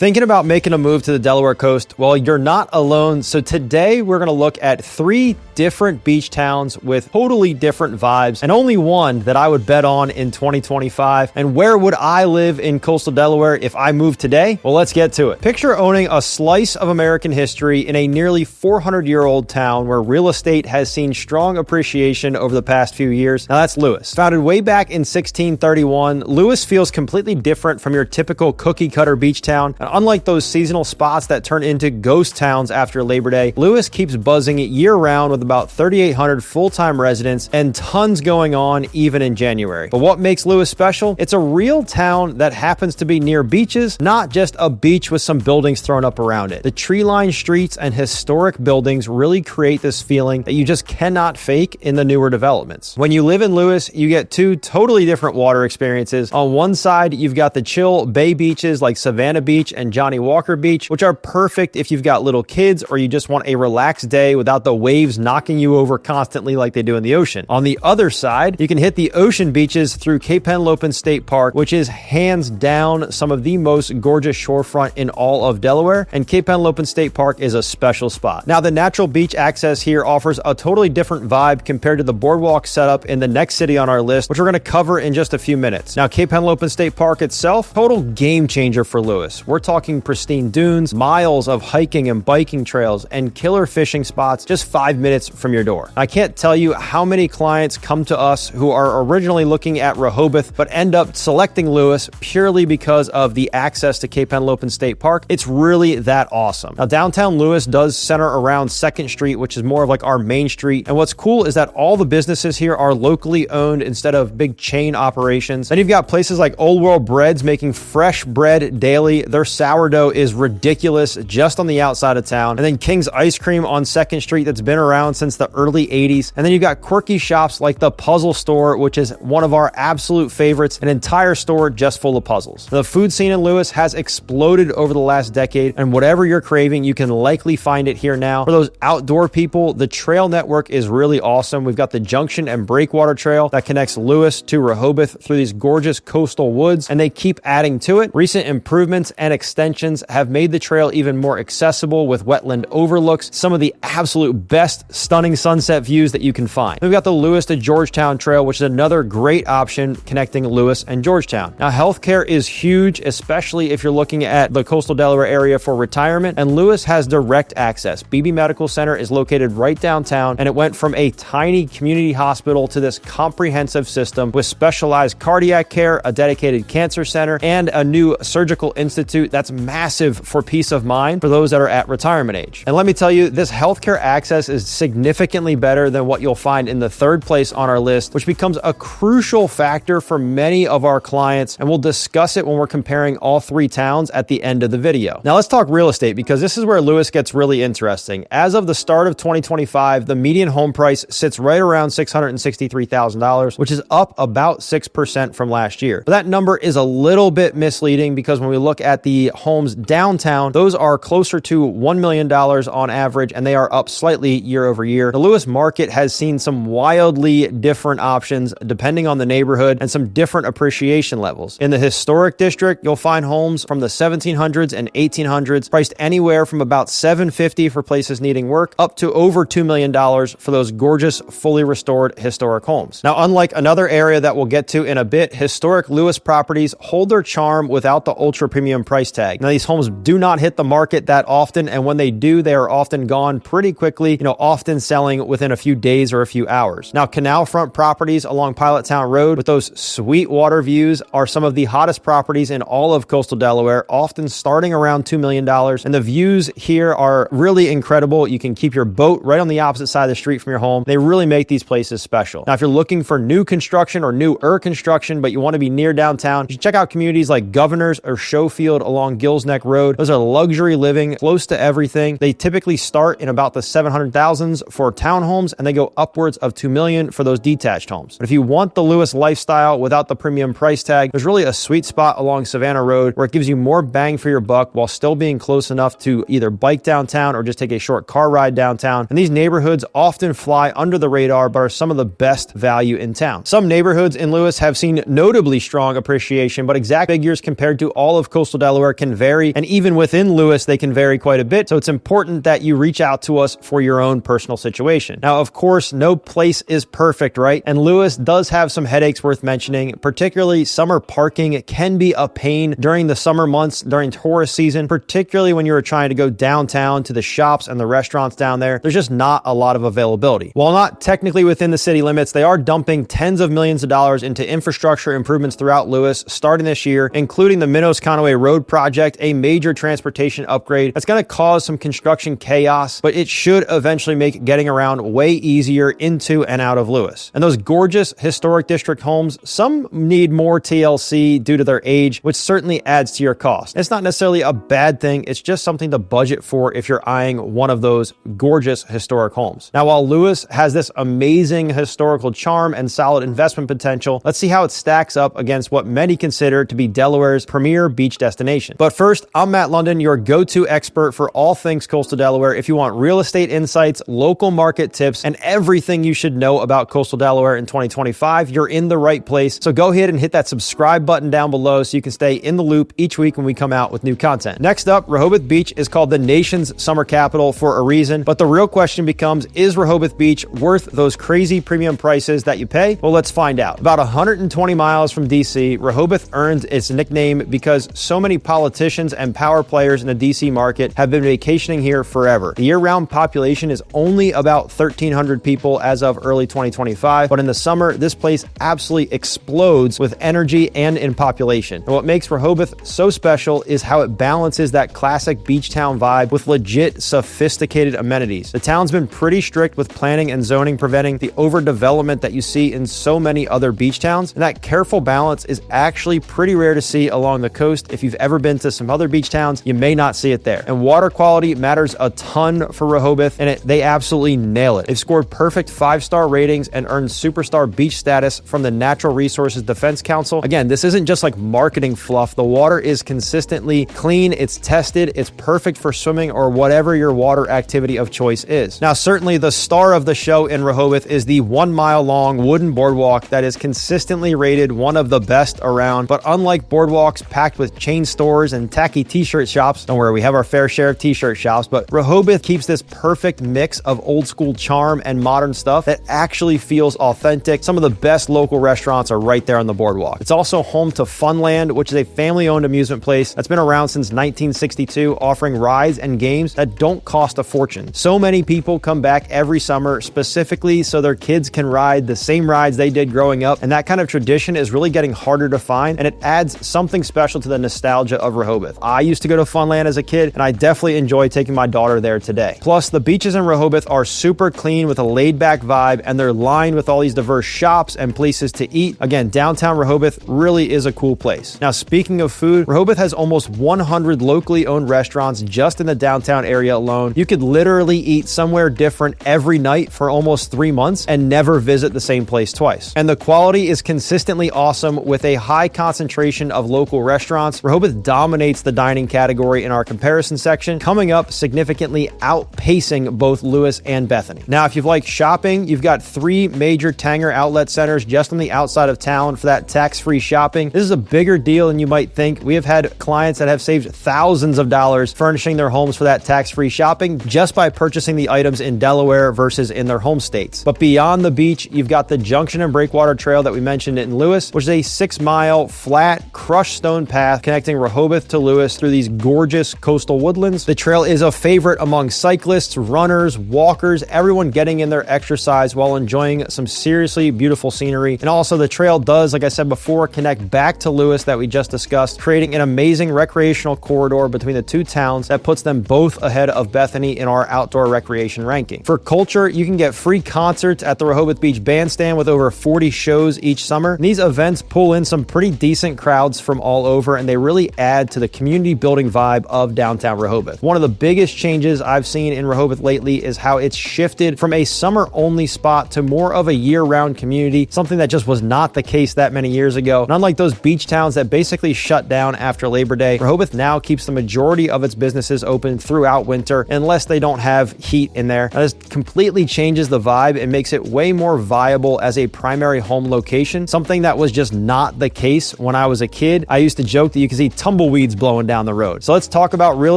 Thinking about making a move to the Delaware coast? Well, you're not alone. So today we're going to look at 3 different beach towns with totally different vibes, and only one that I would bet on in 2025. And where would I live in coastal Delaware if I moved today? Well, let's get to it. Picture owning a slice of American history in a nearly 400-year-old town where real estate has seen strong appreciation over the past few years. Now that's Lewes. Founded way back in 1631, Lewes feels completely different from your typical cookie-cutter beach town. Unlike those seasonal spots that turn into ghost towns after Labor Day, Lewes keeps buzzing year-round with about 3,800 full-time residents and tons going on even in January. But what makes Lewes special? It's a real town that happens to be near beaches, not just a beach with some buildings thrown up around it. The tree-lined streets and historic buildings really create this feeling that you just cannot fake in the newer developments. When you live in Lewes, you get 2 totally different water experiences. On one side, you've got the chill bay beaches like Savannah Beach and Johnny Walker Beach, which are perfect if you've got little kids or you just want a relaxed day without the waves knocking you over constantly like they do in the ocean. On the other side, you can hit the ocean beaches through Cape Henlopen State Park, which is hands down some of the most gorgeous shorefront in all of Delaware, and Cape Henlopen State Park is a special spot. Now, the natural beach access here offers a totally different vibe compared to the boardwalk setup in the next city on our list, which we're going to cover in just a few minutes. Now, Cape Henlopen State Park itself, total game changer for Lewes. We're talking pristine dunes, miles of hiking and biking trails, and killer fishing spots just 5 minutes from your door. I can't tell you how many clients come to us who are originally looking at Rehoboth but end up selecting Lewes purely because of the access to Cape Henlopen State Park. It's really that awesome. Now, downtown Lewes does center around 2nd Street, which is more of like our main street. And what's cool is that all the businesses here are locally owned instead of big chain operations. Then you've got places like Old World Breads making fresh bread daily. Their sourdough is ridiculous just on the outside of town. And then King's Ice Cream on 2nd Street that's been around since the early 80s. And then you've got quirky shops like the Puzzle Store, which is one of our absolute favorites, an entire store just full of puzzles. The food scene in Lewes has exploded over the last decade, and whatever you're craving, you can likely find it here now. For those outdoor people, the trail network is really awesome. We've got the Junction and Breakwater Trail that connects Lewes to Rehoboth through these gorgeous coastal woods, and they keep adding to it. Recent improvements and extensions have made the trail even more accessible with wetland overlooks, some of the absolute best stunning sunset views that you can find. We've got the Lewes to Georgetown Trail, which is another great option connecting Lewes and Georgetown. Now, healthcare is huge, especially if you're looking at the coastal Delaware area for retirement, and Lewes has direct access. BB Medical Center is located right downtown, and it went from a tiny community hospital to this comprehensive system with specialized cardiac care, a dedicated cancer center, and a new surgical institute that's massive for peace of mind for those that are at retirement age. And let me tell you, this healthcare access is significantly better than what you'll find in the 3rd place on our list, which becomes a crucial factor for many of our clients, and we'll discuss it when we're comparing all 3 towns at the end of the video. Now let's talk real estate, because this is where Lewes gets really interesting. As of the start of 2025, the median home price sits right around $663,000, which is up about 6% from last year. But that number is a little bit misleading, because when we look at the homes downtown, those are closer to $1 million on average, and they are up slightly year over year. The Lewes market has seen some wildly different options depending on the neighborhood and some different appreciation levels. In the historic district, you'll find homes from the 1700s and 1800s priced anywhere from about $750,000 for places needing work up to over $2 million for those gorgeous, fully restored historic homes. Now, unlike another area that we'll get to in a bit, historic Lewes properties hold their charm without the ultra premium price tag. Now, these homes do not hit the market that often, and when they do, they are often gone pretty quickly, often selling within a few days or a few hours. Now, canal front properties along Pilot Town Road with those sweet water views are some of the hottest properties in all of coastal Delaware, often starting around $2 million. And the views here are really incredible. You can keep your boat right on the opposite side of the street from your home. They really make these places special. Now, if you're looking for new construction or newer construction, but you want to be near downtown, you should check out communities like Governors or Schofield along Gills Neck Road. Those are luxury living, close to everything. They typically start in about the $700,000s for townhomes, and they go upwards of $2 million for those detached homes. But if you want the Lewes lifestyle without the premium price tag, there's really a sweet spot along Savannah Road where it gives you more bang for your buck while still being close enough to either bike downtown or just take a short car ride downtown. And these neighborhoods often fly under the radar, but are some of the best value in town. Some neighborhoods in Lewes have seen notably strong appreciation, but exact figures compared to all of coastal Delaware Delaware can vary, and even within Lewes, they can vary quite a bit. So it's important that you reach out to us for your own personal situation. Now, of course, no place is perfect, right? And Lewes does have some headaches worth mentioning, particularly summer parking can be a pain during the summer months, during tourist season, particularly when you're trying to go downtown to the shops and the restaurants down there. There's just not a lot of availability. While not technically within the city limits, they are dumping tens of millions of dollars into infrastructure improvements throughout Lewes starting this year, including the Minnows-Conway Road project, a major transportation upgrade that's going to cause some construction chaos, but it should eventually make getting around way easier into and out of Lewes. And those gorgeous historic district homes, some need more TLC due to their age, which certainly adds to your cost. It's not necessarily a bad thing, it's just something to budget for if you're eyeing one of those gorgeous historic homes. Now, while Lewes has this amazing historical charm and solid investment potential, let's see how it stacks up against what many consider to be Delaware's premier beach destination. But first, I'm Matt Lunden, your go-to expert for all things coastal Delaware. If you want real estate insights, local market tips, and everything you should know about coastal Delaware in 2025, you're in the right place. So go ahead and hit that subscribe button down below so you can stay in the loop each week when we come out with new content. Next up, Rehoboth Beach is called the nation's summer capital for a reason, but the real question becomes, is Rehoboth Beach worth those crazy premium prices that you pay? Well, let's find out. About 120 miles from DC, Rehoboth earned its nickname because so many politicians and power players in the DC market have been vacationing here forever. The year-round population is only about 1,300 people as of early 2025, but in the summer, this place absolutely explodes with energy and in population. And what makes Rehoboth so special is how it balances that classic beach town vibe with legit sophisticated amenities. The town's been pretty strict with planning and zoning, preventing the overdevelopment that you see in so many other beach towns, and that careful balance is actually pretty rare to see along the coast. If you've ever been to some other beach towns, you may not see it there. And water quality matters a ton for Rehoboth, and they absolutely nail it. They've scored perfect 5-star ratings and earned superstar beach status from the Natural Resources Defense Council. Again, this isn't just like marketing fluff. The water is consistently clean, it's tested, it's perfect for swimming or whatever your water activity of choice is. Now, certainly the star of the show in Rehoboth is the 1-mile-long wooden boardwalk that is consistently rated one of the best around. But unlike boardwalks packed with chain stores and tacky t-shirt shops, don't worry, we have our fair share of t-shirt shops, but Rehoboth keeps this perfect mix of old school charm and modern stuff that actually feels authentic. Some of the best local restaurants are right there on the boardwalk. It's also home to Funland, which is a family-owned amusement place that's been around since 1962, offering rides and games that don't cost a fortune. So many people come back every summer specifically so their kids can ride the same rides they did growing up, and that kind of tradition is really getting harder to find, and it adds something special to the nostalgia of Rehoboth. I used to go to Funland as a kid, and I definitely enjoy taking my daughter there today. Plus, the beaches in Rehoboth are super clean with a laid-back vibe, and they're lined with all these diverse shops and places to eat. Again, downtown Rehoboth really is a cool place. Now, speaking of food, Rehoboth has almost 100 locally owned restaurants just in the downtown area alone. You could literally eat somewhere different every night for almost 3 months and never visit the same place twice. And the quality is consistently awesome with a high concentration of local restaurants. Rehoboth dominates the dining category in our comparison section, coming up significantly outpacing both Lewes and Bethany. Now, if you've liked shopping, you've got 3 major Tanger outlet centers just on the outside of town for that tax-free shopping. This is a bigger deal than you might think. We have had clients that have saved thousands of dollars furnishing their homes for that tax-free shopping just by purchasing the items in Delaware versus in their home states. But beyond the beach, you've got the Junction and Breakwater Trail that we mentioned in Lewes, which is a 6-mile flat crushed stone path connecting Rehoboth to Lewes through these gorgeous coastal woodlands. The trail is a favorite among cyclists, runners, walkers, everyone getting in their exercise while enjoying some seriously beautiful scenery. And also the trail does, like I said before, connect back to Lewes that we just discussed, creating an amazing recreational corridor between the two towns that puts them both ahead of Bethany in our outdoor recreation ranking. For culture, you can get free concerts at the Rehoboth Beach Bandstand with over 40 shows each summer. And these events pull in some pretty decent crowds from all over, and they really add to the community building vibe of downtown Rehoboth. One of the biggest changes I've seen in Rehoboth lately is how it's shifted from a summer-only spot to more of a year-round community, something that just was not the case that many years ago. And unlike those beach towns that basically shut down after Labor Day, Rehoboth now keeps the majority of its businesses open throughout winter unless they don't have heat in there. Now, this completely changes the vibe and makes it way more viable as a primary home location, something that was just not the case when I was a kid. I used to joke that you could see tumbleweeds tumbleweeds blowing down the road. So let's talk about real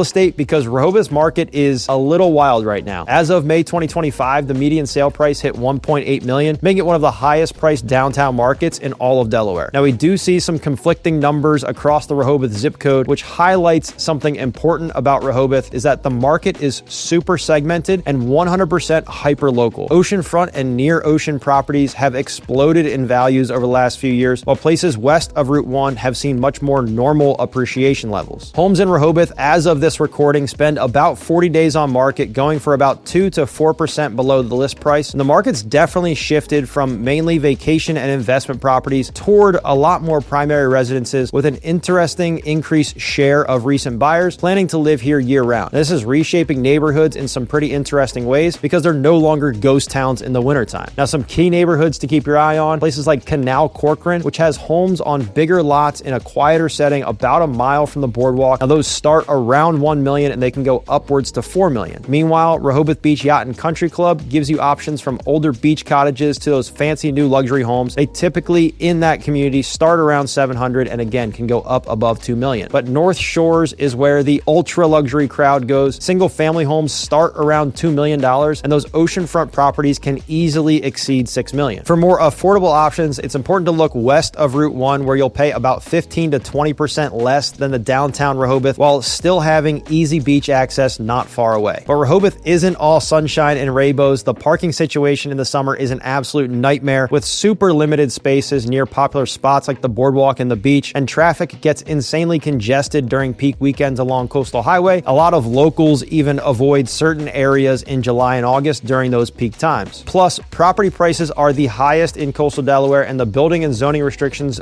estate, because Rehoboth's market is a little wild right now. As of May 2025, the median sale price hit $1.8 million, making it one of the highest priced downtown markets in all of Delaware. Now, we do see some conflicting numbers across the Rehoboth zip code, which highlights something important about Rehoboth, is that the market is super segmented and 100% hyper-local. Oceanfront and near ocean properties have exploded in values over the last few years, while places west of Route 1 have seen much more normal appreciation levels. Homes in Rehoboth, as of this recording, spend about 40 days on market, going for about 2 to 4% below the list price. And the market's definitely shifted from mainly vacation and investment properties toward a lot more primary residences, with an interesting increased share of recent buyers planning to live here year-round. This is reshaping neighborhoods in some pretty interesting ways, because they're no longer ghost towns in the wintertime. Now, some key neighborhoods to keep your eye on: places like Canal Corcoran, which has homes on bigger lots in a quieter setting about a mile from the boardwalk. Now, those start around $1 million and they can go upwards to $4 million. Meanwhile, Rehoboth Beach Yacht and Country Club gives you options from older beach cottages to those fancy new luxury homes. They typically, in that community, start around $700 and again can go up above $2 million. But North Shores is where the ultra luxury crowd goes. Single family homes start around $2 million, and those oceanfront properties can easily exceed $6 million. For more affordable options, it's important to look west of Route 1, where you'll pay about 15 to 20% less than the downtown Rehoboth, while still having easy beach access not far away. But Rehoboth isn't all sunshine and rainbows. The parking situation in the summer is an absolute nightmare, with super limited spaces near popular spots like the boardwalk and the beach, and traffic gets insanely congested during peak weekends along Coastal Highway. A lot of locals even avoid certain areas in July and August during those peak times. Plus, property prices are the highest in Coastal Delaware, and the building and zoning restrictions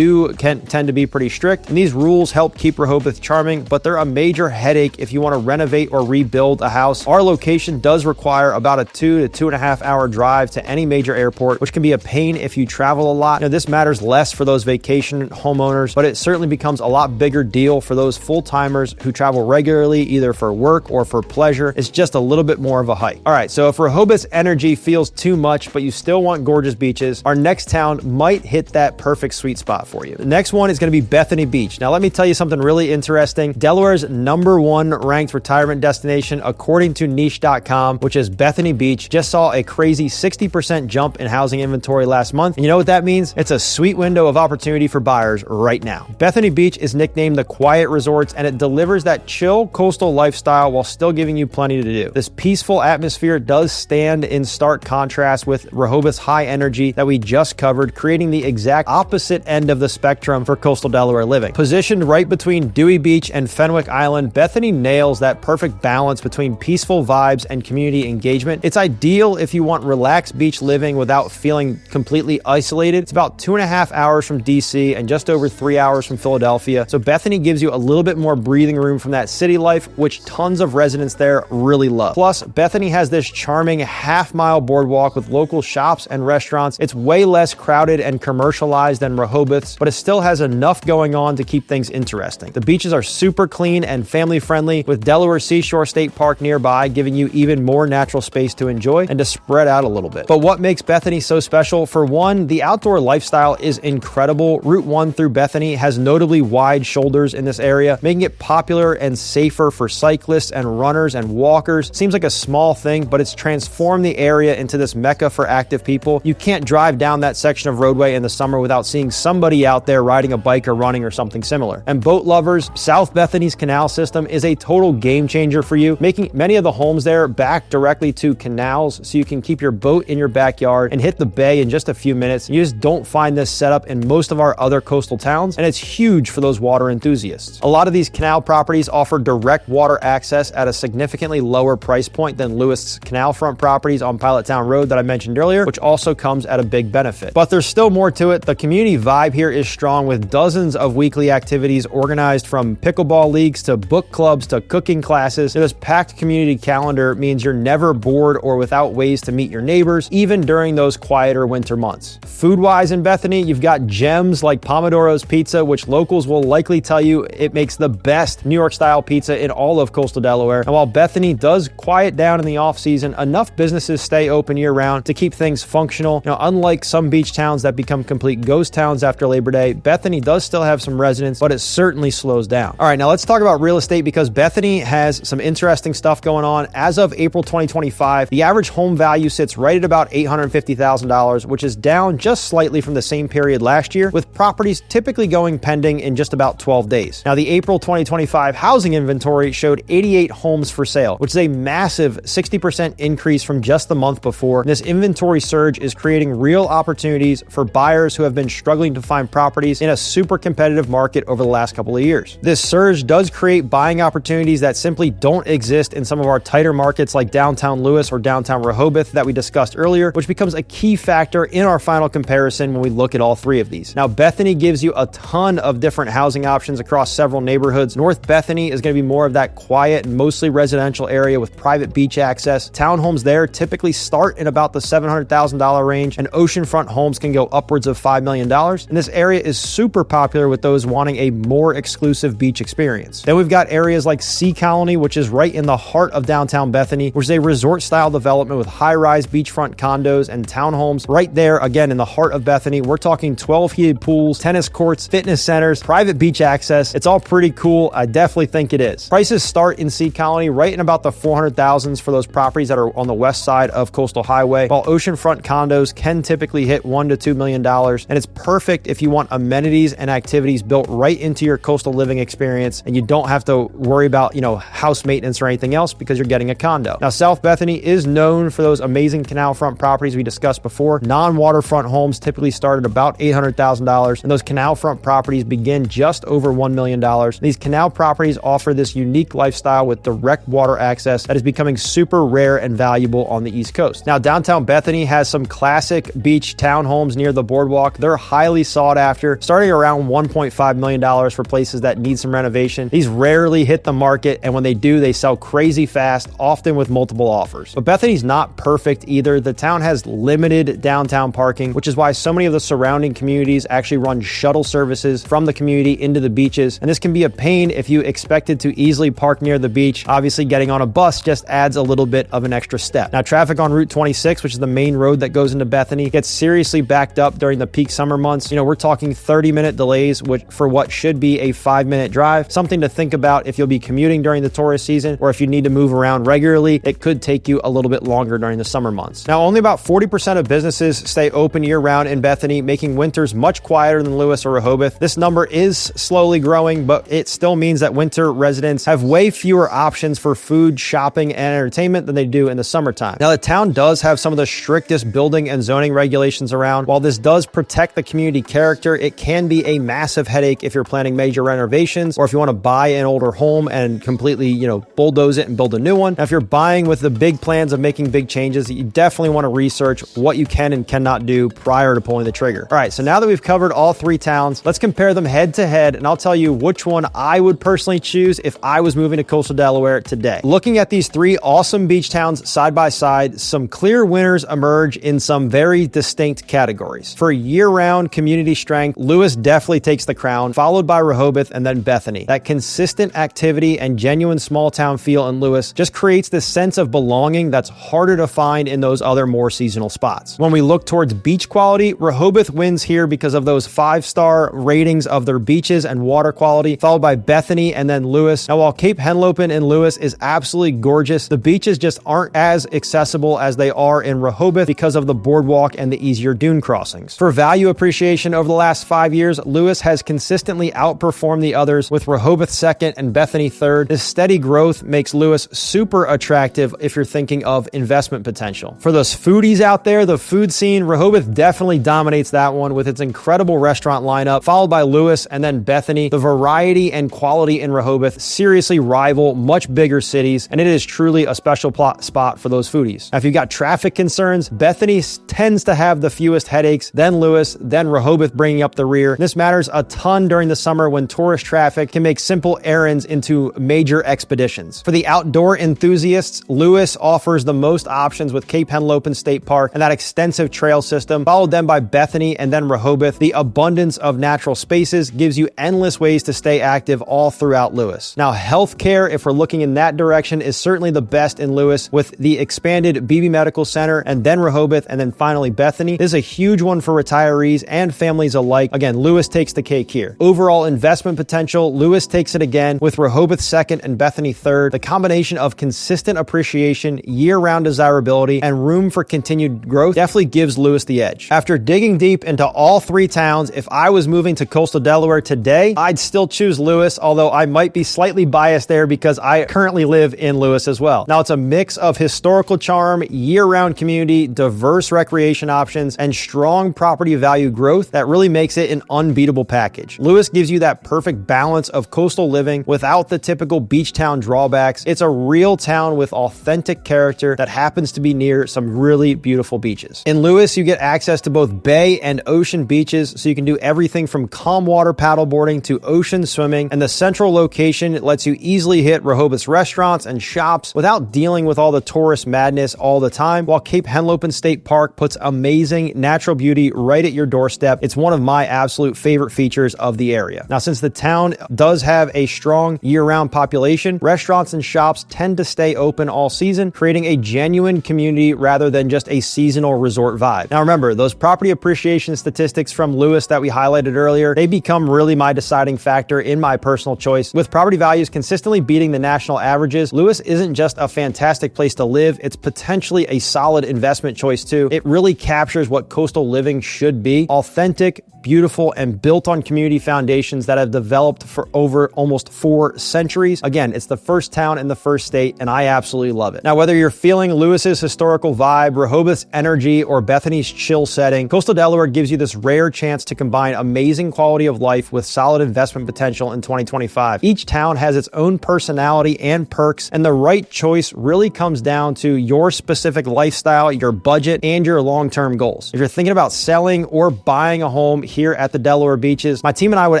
tend to be pretty strict. And these rules help keep Rehoboth charming, but they're a major headache if you want to renovate or rebuild a house. Our location does require about a 2 to 2.5 hour drive to any major airport, which can be a pain if you travel a lot. Now, this matters less for those vacation homeowners, but it certainly becomes a lot bigger deal for those full-timers who travel regularly, either for work or for pleasure. It's just a little bit more of a hike. All right, so if Rehoboth's energy feels too much, but you still want gorgeous beaches, our next town might hit that perfect sweet spot for you. The next one is going to be Bethany Beach. Now, let me tell you something really interesting. Delaware's #1 ranked retirement destination, according to niche.com, which is Bethany Beach, just saw a crazy 60% jump in housing inventory last month. And you know what that means? It's a sweet window of opportunity for buyers right now. Bethany Beach is nicknamed the Quiet Resorts, and it delivers that chill coastal lifestyle while still giving you plenty to do. This peaceful atmosphere does stand in stark contrast with Rehoboth's high energy that we just covered, creating the exact opposite end of the spectrum for coastal Delaware living. Positioned right between Dewey Beach and Fenwick Island, Bethany nails that perfect balance between peaceful vibes and community engagement. It's ideal if you want relaxed beach living without feeling completely isolated. It's about 2.5 hours from DC and just over 3 hours from Philadelphia, so Bethany gives you a little bit more breathing room from that city life, which tons of residents there really love. Plus, Bethany has this charming half-mile boardwalk with local shops and restaurants. It's way less crowded and commercialized than Rehoboth's, but it still has enough going on to keep things interesting. The beaches are super clean and family-friendly, with Delaware Seashore State Park nearby, giving you even more natural space to enjoy and to spread out a little bit. But what makes Bethany so special? For one, the outdoor lifestyle is incredible. Route 1 through Bethany has notably wide shoulders in this area, making it popular and safer for cyclists and runners and walkers. Seems like a small thing, but it's transformed the area into this mecca for active people. You can't drive down that section of roadway in the summer without seeing somebody out there riding a bike or running or something similar. And boat lovers, South Bethany's canal system is a total game changer for you, making many of the homes there back directly to canals, so you can keep your boat in your backyard and hit the bay in just a few minutes. You just don't find this setup in most of our other coastal towns, and it's huge for those water enthusiasts. A lot of these canal properties offer direct water access at a significantly lower price point than Lewes canal front properties on Pilot Town Road that I mentioned earlier, which also comes at a big benefit. But there's still more to it. The community vibe here is strong, with dozens of weekly activities organized, from pickleball leagues to book clubs to cooking classes. This packed community calendar means you're never bored or without ways to meet your neighbors, even during those quieter winter months. Food-wise in Bethany, you've got gems like Pomodoro's Pizza, which locals will likely tell you it makes the best New York-style pizza in all of coastal Delaware. And while Bethany does quiet down in the off-season, enough businesses stay open year-round to keep things functional. Now, unlike some beach towns that become complete ghost towns after Labor Day, Bethany does still have some residents, but it certainly certainly slows down. All right, now let's talk about real estate because Bethany has some interesting stuff going on. As of April 2025, the average home value sits right at about $850,000, which is down just slightly from the same period last year, with properties typically going pending in just about 12 days. Now, the April 2025 housing inventory showed 88 homes for sale, which is a massive 60% increase from just the month before. This inventory surge is creating real opportunities for buyers who have been struggling to find properties in a super competitive market over the last couple of years. This surge does create buying opportunities that simply don't exist in some of our tighter markets like downtown Lewes or downtown Rehoboth that we discussed earlier, which becomes a key factor in our final comparison when we look at all three of these. Now, Bethany gives you a ton of different housing options across several neighborhoods. North Bethany is going to be more of that quiet, mostly residential area with private beach access. Townhomes there typically start in about the $700,000 range, and oceanfront homes can go upwards of $5 million. And this area is super popular with those wanting a more exclusive beach experience. Then we've got areas like Sea Colony, which is right in the heart of downtown Bethany, which is a resort-style development with high-rise beachfront condos and townhomes right there, again, in the heart of Bethany. We're talking 12 heated pools, tennis courts, fitness centers, private beach access. It's all pretty cool. I definitely think it is. Prices start in Sea Colony right in about the $400,000s for those properties that are on the west side of Coastal Highway, while oceanfront condos can typically hit $1 to $2 million. And it's perfect if you want amenities and activities built right into your coastal living experience, and you don't have to worry about, house maintenance or anything else because you're getting a condo. Now, South Bethany is known for those amazing canal front properties we discussed before. Non-waterfront homes typically start at about $800,000, and those canal front properties begin just over $1 million. These canal properties offer this unique lifestyle with direct water access that is becoming super rare and valuable on the East Coast. Now, downtown Bethany has some classic beach townhomes near the boardwalk. They're highly sought after, starting around $1.5 million for places that need some renovation. These rarely hit the market, and when they do, they sell crazy fast, often with multiple offers. But Bethany's not perfect either. The town has limited downtown parking, which is why so many of the surrounding communities actually run shuttle services from the community into the beaches, and this can be a pain if you expected to easily park near the beach. Obviously, getting on a bus just adds a little bit of an extra step. Now, traffic on Route 26, which is the main road that goes into Bethany, gets seriously backed up during the peak summer months. We're talking 30-minute delays for what should be a 5-minute drive. Something to think about if you'll be commuting during the tourist season, or if you need to move around regularly, it could take you a little bit longer during the summer months. Now, only about 40% of businesses stay open year-round in Bethany, making winters much quieter than Lewes or Rehoboth. This number is slowly growing, but it still means that winter residents have way fewer options for food, shopping, and entertainment than they do in the summertime. Now, the town does have some of the strictest building and zoning regulations around. While this does protect the community character, it can be a massive headache if you're planning major renovations, or if you want to buy an older home and completely, bulldoze it and build a new one. Now, if you're buying with the big plans of making big changes, you definitely want to research what you can and cannot do prior to pulling the trigger. All right, so now that we've covered all three towns, let's compare them head to head, and I'll tell you which one I would personally choose if I was moving to Coastal Delaware today. Looking at these three awesome beach towns side by side, some clear winners emerge in some very distinct categories. For year-round community strength, Lewes definitely takes the crown, followed by Rehoboth and then Bethany. That consistent activity and genuine small town feel in Lewes just creates this sense of belonging that's harder to find in those other more seasonal spots. When we look towards beach quality, Rehoboth wins here because of those 5-star ratings of their beaches and water quality, followed by Bethany and then Lewes. Now, while Cape Henlopen in Lewes is absolutely gorgeous, the beaches just aren't as accessible as they are in Rehoboth because of the boardwalk and the easier dune crossings. For value appreciation over the last 5 years, Lewes has consistently outperformed the others, with Rehoboth second and Bethany third. This steady growth makes Lewes super attractive if you're thinking of investment potential. For those foodies out there, the food scene, Rehoboth definitely dominates that one with its incredible restaurant lineup, followed by Lewes and then Bethany. The variety and quality in Rehoboth seriously rival much bigger cities, and it is truly a special spot for those foodies. Now, if you've got traffic concerns, Bethany tends to have the fewest headaches, then Lewes, then Rehoboth bringing up the rear. This matters a ton during the summer when tourist traffic can make simple errands into major expeditions. For the outdoor enthusiasts, Lewes offers the most options with Cape Henlopen State Park and that extensive trail system, followed then by Bethany and then Rehoboth. The abundance of natural spaces gives you endless ways to stay active all throughout Lewes. Now, healthcare, if we're looking in that direction, is certainly the best in Lewes with the expanded Beebe Medical Center and then Rehoboth and then finally Bethany. This is a huge one for retirees and families alike. Again, Lewes takes the cake here. Overall investment potential, Lewes takes it again with Rehoboth second and Bethany third. The combination of consistent appreciation, year-round desirability, and room for continued growth definitely gives Lewes the edge. After digging deep into all three towns, if I was moving to coastal Delaware today, I'd still choose Lewes, although I might be slightly biased there because I currently live in Lewes as well. Now, it's a mix of historical charm, year-round community, diverse recreation options, and strong property value growth that really makes it an unbeatable package. Lewes gives you that perfect balance of coastal living without the typical beach town drawbacks. It's a real town with authentic character that happens to be near some really beautiful beaches. In Lewes, you get access to both bay and ocean beaches, so you can do everything from calm water paddleboarding to ocean swimming, and the central location lets you easily hit Rehoboth's restaurants and shops without dealing with all the tourist madness all the time, while Cape Henlopen State Park puts amazing natural beauty right at your doorstep. It's one of my absolute favorite features of the area. Now, since the town does have a strong year-round population, restaurants and shops tend to stay open all season, creating a genuine community rather than just a seasonal resort vibe. Now remember, those property appreciation statistics from Lewes that we highlighted earlier, they become really my deciding factor in my personal choice. With property values consistently beating the national averages, Lewes isn't just a fantastic place to live, it's potentially a solid investment choice too. It really captures what coastal living should be: authentic, beautiful, and built on community foundations that have developed for over almost 4 centuries. Again, it's the first town in the first state, and I absolutely love it. Now, whether you're feeling Lewes's historical vibe, Rehoboth's energy, or Bethany's chill setting, coastal Delaware gives you this rare chance to combine amazing quality of life with solid investment potential in 2025. Each town has its own personality and perks, and the right choice really comes down to your specific lifestyle, your budget, and your long-term goals. If you're thinking about selling or buying a home here at the Delaware beaches, my team and I would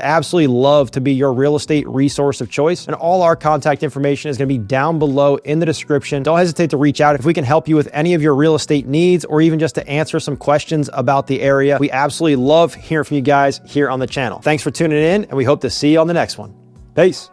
absolutely love to be your real estate resource of choice, and all our contact information is going to be down below in the description. Don't hesitate to reach out if we can help you with any of your real estate needs, or even just to answer some questions about the area. We absolutely love hearing from you guys here on the channel. Thanks for tuning in, and we hope to see you on the next one. Peace.